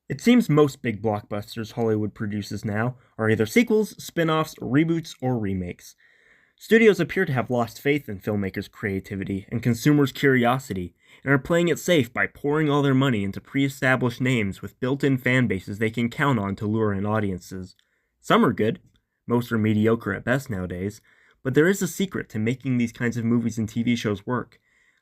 It seems most big blockbusters Hollywood produces now are either sequels, spin offs, reboots, or remakes. Studios appear to have lost faith in filmmakers' creativity and consumers' curiosity, and are playing it safe by pouring all their money into pre established names with built in fan bases they can count on to lure in audiences. Some are good, most are mediocre at best nowadays, but there is a secret to making these kinds of movies and TV shows work.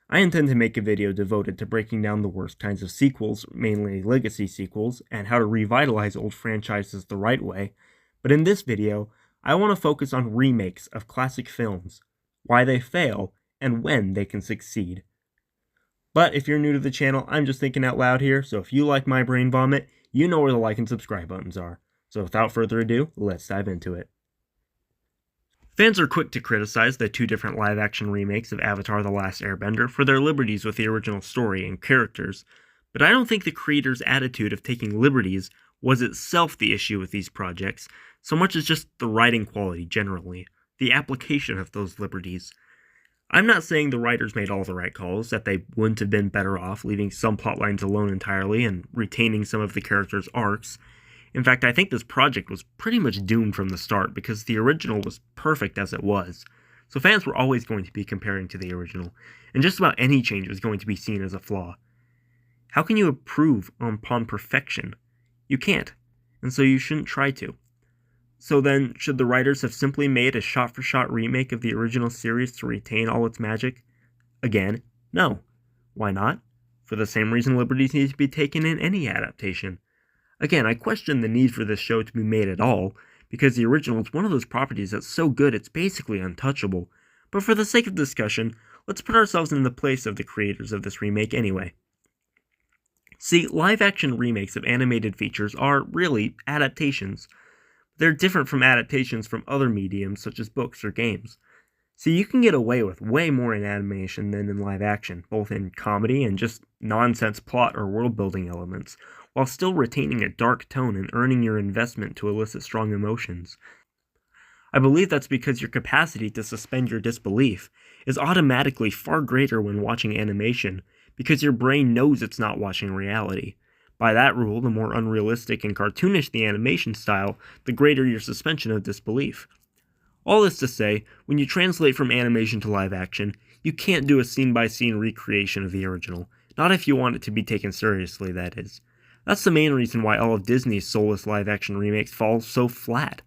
I intend to make a video devoted to breaking down the worst kinds of sequels, mainly legacy sequels, and how to revitalize old franchises the right way, but in this video, I want to focus on remakes of classic films, why they fail, and when they can succeed. But if you're new to the channel, I'm just thinking out loud here, so if you like my brain vomit, you know where the like and subscribe buttons are. So without further ado, let's dive into it. Fans are quick to criticize the two different live-action remakes of Avatar: The Last Airbender for their liberties with the original story and characters, but I don't think the creators' attitude of taking liberties was itself the issue with these projects, so much as just the writing quality generally, the application of those liberties. I'm not saying the writers made all the right calls, that they wouldn't have been better off leaving some plotlines alone entirely and retaining some of the characters' arcs. In fact, I think this project was pretty much doomed from the start because the original was perfect as it was. So fans were always going to be comparing to the original, and just about any change was going to be seen as a flaw. How can you improve upon perfection? You can't, and so you shouldn't try to. So then, should the writers have simply made a shot-for-shot remake of the original series to retain all its magic? Again, no. Why not? For the same reason liberties need to be taken in any adaptation. Again, I question the need for this show to be made at all, because the original is one of those properties that's so good it's basically untouchable. But for the sake of discussion, let's put ourselves in the place of the creators of this remake anyway. See, live-action remakes of animated features are, really, adaptations. They're different from adaptations from other mediums such as books or games. See, you can get away with way more in animation than in live action, both in comedy and just nonsense plot or world-building elements, while still retaining a dark tone and earning your investment to elicit strong emotions. I believe that's because your capacity to suspend your disbelief is automatically far greater when watching animation, because your brain knows it's not watching reality. By that rule, the more unrealistic and cartoonish the animation style, the greater your suspension of disbelief. All this to say, when you translate from animation to live action, you can't do a scene-by-scene recreation of the original, not if you want it to be taken seriously, that is. That's the main reason why all of Disney's soulless live-action remakes fall so flat,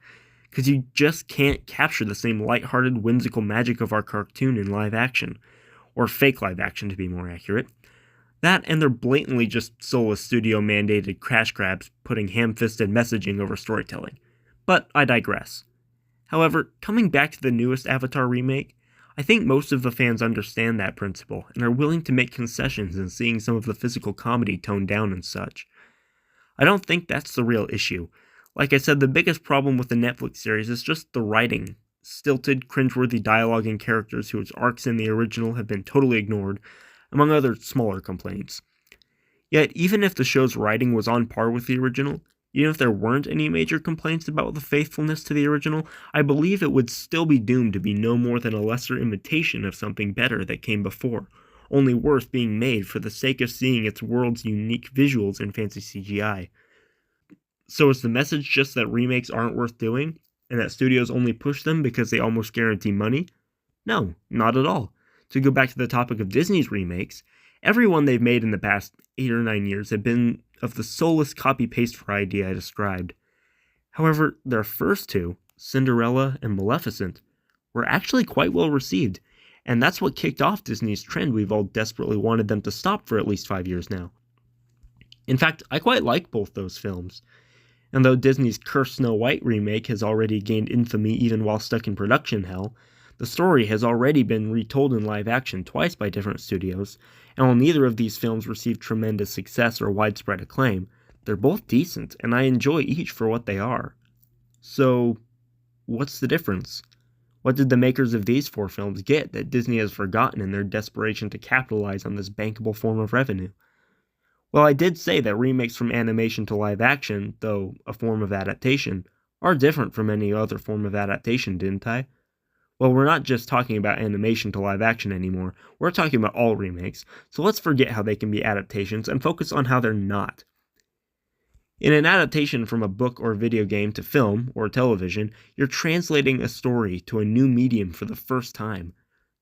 because you just can't capture the same lighthearted, whimsical magic of our cartoon in live action, or fake live action to be more accurate. That and their blatantly just soulless studio-mandated crash grabs putting ham-fisted messaging over storytelling. But I digress. However, coming back to the newest Avatar remake, I think most of the fans understand that principle and are willing to make concessions in seeing some of the physical comedy toned down and such. I don't think that's the real issue. Like I said, the biggest problem with the Netflix series is just the writing. Stilted, cringeworthy dialogue and characters whose arcs in the original have been totally ignored, among other smaller complaints. Yet, even if the show's writing was on par with the original, even if there weren't any major complaints about the faithfulness to the original, I believe it would still be doomed to be no more than a lesser imitation of something better that came before, only worth being made for the sake of seeing its world's unique visuals and fancy CGI. So is the message just that remakes aren't worth doing, and that studios only push them because they almost guarantee money? No, not at all. To go back to the topic of Disney's remakes, every one they've made in the past 8 or 9 years have been of the soulless copy-paste variety I described. However, their first two, Cinderella and Maleficent, were actually quite well received, and that's what kicked off Disney's trend we've all desperately wanted them to stop for at least 5 years now. In fact, I quite like both those films. And though Disney's Cursed Snow White remake has already gained infamy even while stuck in production hell, the story has already been retold in live action twice by different studios, and while neither of these films received tremendous success or widespread acclaim, they're both decent, and I enjoy each for what they are. So, what's the difference? What did the makers of these 4 films get that Disney has forgotten in their desperation to capitalize on this bankable form of revenue? Well, I did say that remakes from animation to live action, though a form of adaptation, are different from any other form of adaptation, didn't I? Well, we're not just talking about animation to live action anymore, we're talking about all remakes, so let's forget how they can be adaptations and focus on how they're not. In an adaptation from a book or video game to film or television, you're translating a story to a new medium for the first time.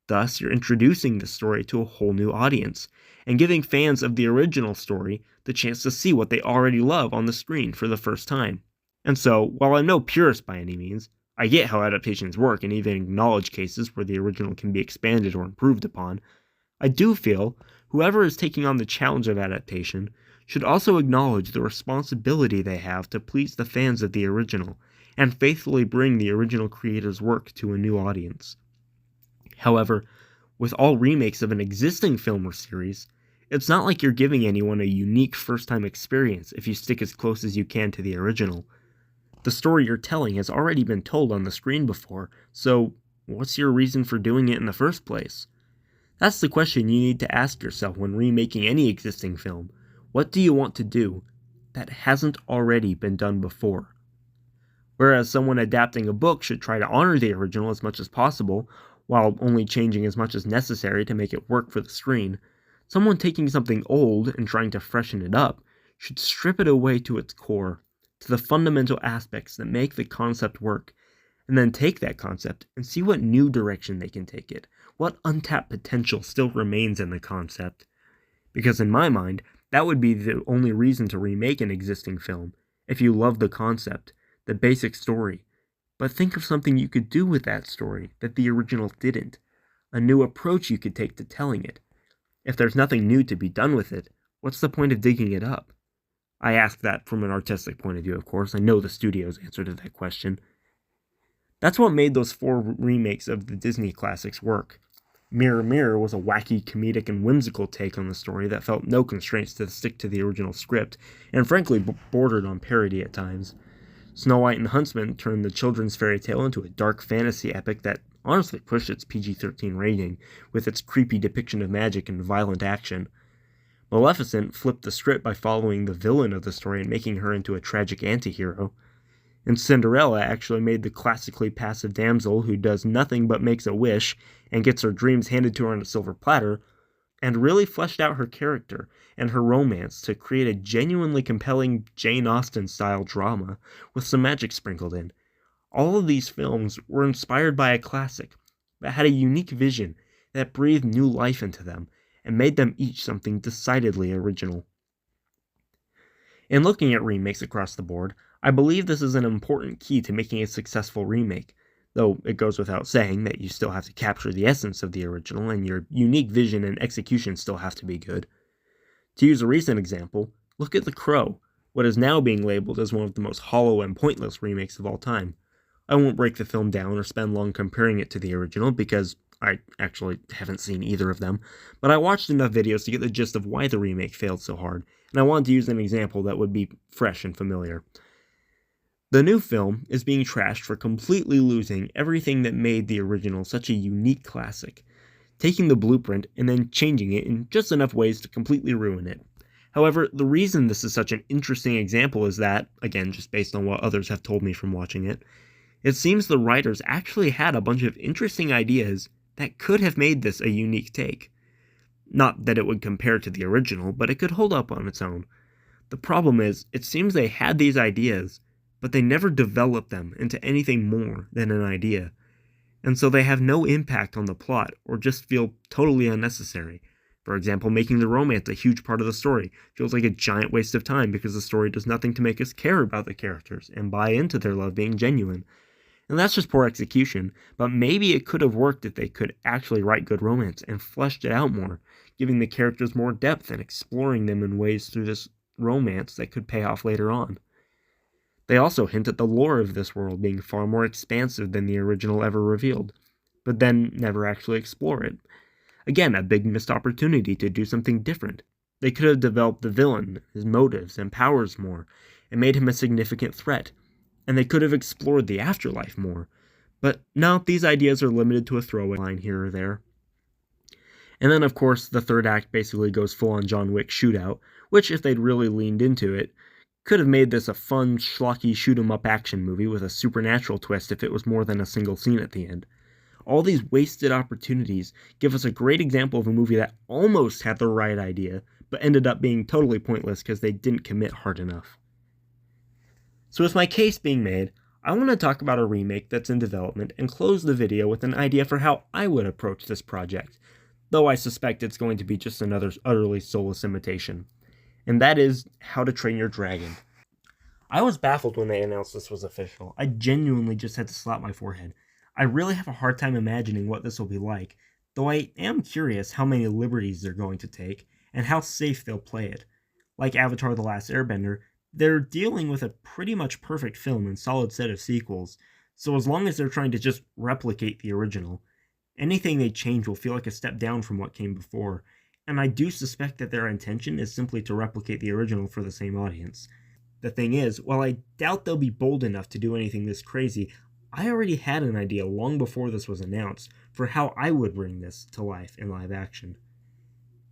Thus, you're introducing the story to a whole new audience, and giving fans of the original story the chance to see what they already love on the screen for the first time. And so, while I'm no purist by any means, I get how adaptations work and even acknowledge cases where the original can be expanded or improved upon. I do feel whoever is taking on the challenge of adaptation should also acknowledge the responsibility they have to please the fans of the original and faithfully bring the original creator's work to a new audience. However, with all remakes of an existing film or series, it's not like you're giving anyone a unique first-time experience if you stick as close as you can to the original. The story you're telling has already been told on the screen before, so what's your reason for doing it in the first place? That's the question you need to ask yourself when remaking any existing film. What do you want to do that hasn't already been done before? Whereas someone adapting a book should try to honor the original as much as possible, while only changing as much as necessary to make it work for the screen, someone taking something old and trying to freshen it up should strip it away to its core, to the fundamental aspects that make the concept work, and then take that concept and see what new direction they can take it, what untapped potential still remains in the concept. Because in my mind, that would be the only reason to remake an existing film, if you love the concept, the basic story. But think of something you could do with that story that the original didn't, a new approach you could take to telling it. If there's nothing new to be done with it, what's the point of digging it up? I ask that from an artistic point of view, of course. I know the studio's answer to that question. That's what made those 4 remakes of the Disney classics work. Mirror Mirror was a wacky, comedic, and whimsical take on the story that felt no constraints to stick to the original script, and frankly bordered on parody at times. Snow White and Huntsman turned the children's fairy tale into a dark fantasy epic that honestly pushed its PG-13 rating, with its creepy depiction of magic and violent action. Maleficent flipped the script by following the villain of the story and making her into a tragic anti-hero. And Cinderella actually made the classically passive damsel who does nothing but makes a wish and gets her dreams handed to her on a silver platter, and really fleshed out her character and her romance to create a genuinely compelling Jane Austen-style drama with some magic sprinkled in. All of these films were inspired by a classic, but had a unique vision that breathed new life into them and made them each something decidedly original. In looking at remakes across the board, I believe this is an important key to making a successful remake, though it goes without saying that you still have to capture the essence of the original and your unique vision and execution still have to be good. To use a recent example, look at The Crow, what is now being labeled as one of the most hollow and pointless remakes of all time. I won't break the film down or spend long comparing it to the original because I actually haven't seen either of them, but I watched enough videos to get the gist of why the remake failed so hard, and I wanted to use an example that would be fresh and familiar. The new film is being trashed for completely losing everything that made the original such a unique classic, taking the blueprint and then changing it in just enough ways to completely ruin it. However, the reason this is such an interesting example is that, again, just based on what others have told me from watching it, it seems the writers actually had a bunch of interesting ideas that could have made this a unique take. Not that it would compare to the original, but it could hold up on its own. The problem is, it seems they had these ideas, but they never developed them into anything more than an idea, and so they have no impact on the plot or just feel totally unnecessary. For example, making the romance a huge part of the story feels like a giant waste of time because the story does nothing to make us care about the characters and buy into their love being genuine. And that's just poor execution, but maybe it could have worked if they could actually write good romance and fleshed it out more, giving the characters more depth and exploring them in ways through this romance that could pay off later on. They also hint at the lore of this world being far more expansive than the original ever revealed, but then never actually explore it. Again, a big missed opportunity to do something different. They could have developed the villain, his motives, and powers more, and made him a significant threat, and they could have explored the afterlife more. But no, these ideas are limited to a throwaway line here or there. And then, of course, the third act basically goes full-on John Wick shootout, which, if they'd really leaned into it, could have made this a fun, schlocky shoot-'em-up action movie with a supernatural twist if it was more than a single scene at the end. All these wasted opportunities give us a great example of a movie that almost had the right idea, but ended up being totally pointless because they didn't commit hard enough. So with my case being made, I want to talk about a remake that's in development and close the video with an idea for how I would approach this project, though I suspect it's going to be just another utterly soulless imitation. And that is How to Train Your Dragon. I was baffled when they announced this was official. I genuinely just had to slap my forehead. I really have a hard time imagining what this will be like, though I am curious how many liberties they're going to take and how safe they'll play it. Like Avatar: The Last Airbender, they're dealing with a pretty much perfect film and solid set of sequels, so as long as they're trying to just replicate the original, anything they change will feel like a step down from what came before, and I do suspect that their intention is simply to replicate the original for the same audience. The thing is, while I doubt they'll be bold enough to do anything this crazy, I already had an idea long before this was announced for how I would bring this to life in live action.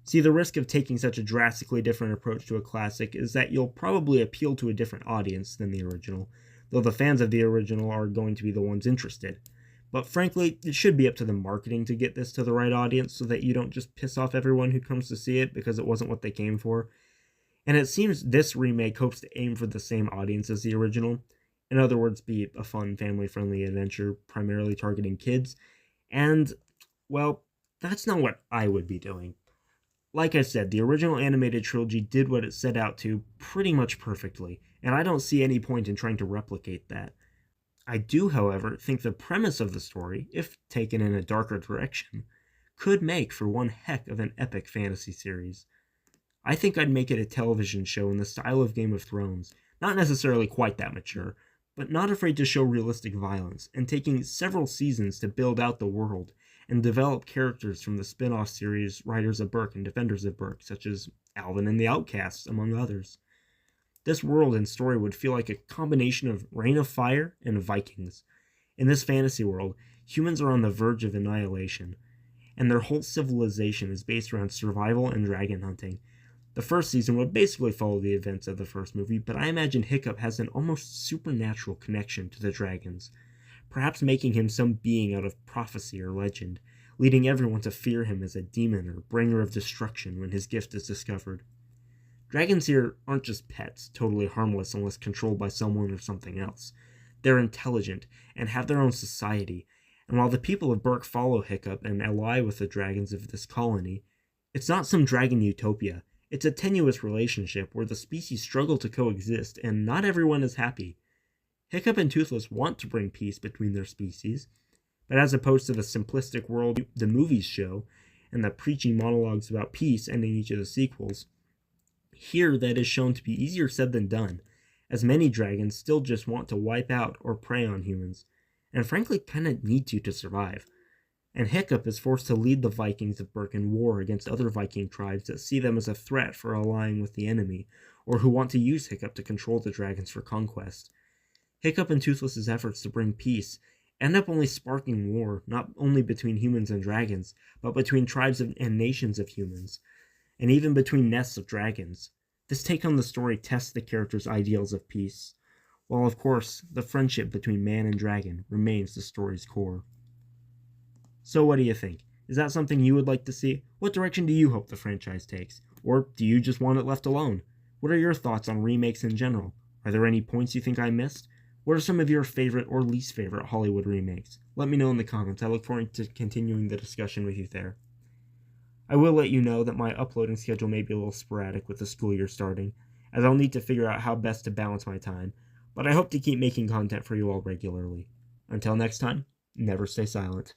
See, the risk of taking such a drastically different approach to a classic is that you'll probably appeal to a different audience than the original, though the fans of the original are going to be the ones interested. But frankly, it should be up to the marketing to get this to the right audience so that you don't just piss off everyone who comes to see it because it wasn't what they came for. And it seems this remake hopes to aim for the same audience as the original. In other words, be a fun, family-friendly adventure primarily targeting kids. And, well, that's not what I would be doing. Like I said, the original animated trilogy did what it set out to pretty much perfectly, and I don't see any point in trying to replicate that. I do, however, think the premise of the story, if taken in a darker direction, could make for one heck of an epic fantasy series. I think I'd make it a television show in the style of Game of Thrones, not necessarily quite that mature, but not afraid to show realistic violence, and taking several seasons to build out the world and develop characters from the spin-off series Riders of Berk and Defenders of Berk, such as Alvin and the Outcasts, among others. This world and story would feel like a combination of Reign of Fire and Vikings. In this fantasy world, humans are on the verge of annihilation, and their whole civilization is based around survival and dragon hunting. The first season would basically follow the events of the first movie, but I imagine Hiccup has an almost supernatural connection to the dragons, perhaps making him some being out of prophecy or legend, leading everyone to fear him as a demon or bringer of destruction when his gift is discovered. Dragons here aren't just pets, totally harmless unless controlled by someone or something else. They're intelligent and have their own society, and while the people of Berk follow Hiccup and ally with the dragons of this colony, it's not some dragon utopia. It's a tenuous relationship where the species struggle to coexist and not everyone is happy. Hiccup and Toothless want to bring peace between their species, but as opposed to the simplistic world the movies show and the preachy monologues about peace ending each of the sequels, here that is shown to be easier said than done, as many dragons still just want to wipe out or prey on humans, and frankly kinda need to survive. And Hiccup is forced to lead the Vikings of Berk in war against other Viking tribes that see them as a threat for allying with the enemy, or who want to use Hiccup to control the dragons for conquest. Hiccup and Toothless's efforts to bring peace end up only sparking war, not only between humans and dragons, but between tribes and nations of humans, and even between nests of dragons. This take on the story tests the characters' ideals of peace, while of course, the friendship between man and dragon remains the story's core. So what do you think? Is that something you would like to see? What direction do you hope the franchise takes? Or do you just want it left alone? What are your thoughts on remakes in general? Are there any points you think I missed? What are some of your favorite or least favorite Hollywood remakes? Let me know in the comments. I look forward to continuing the discussion with you there. I will let you know that my uploading schedule may be a little sporadic with the school year starting, as I'll need to figure out how best to balance my time, but I hope to keep making content for you all regularly. Until next time, never stay silent.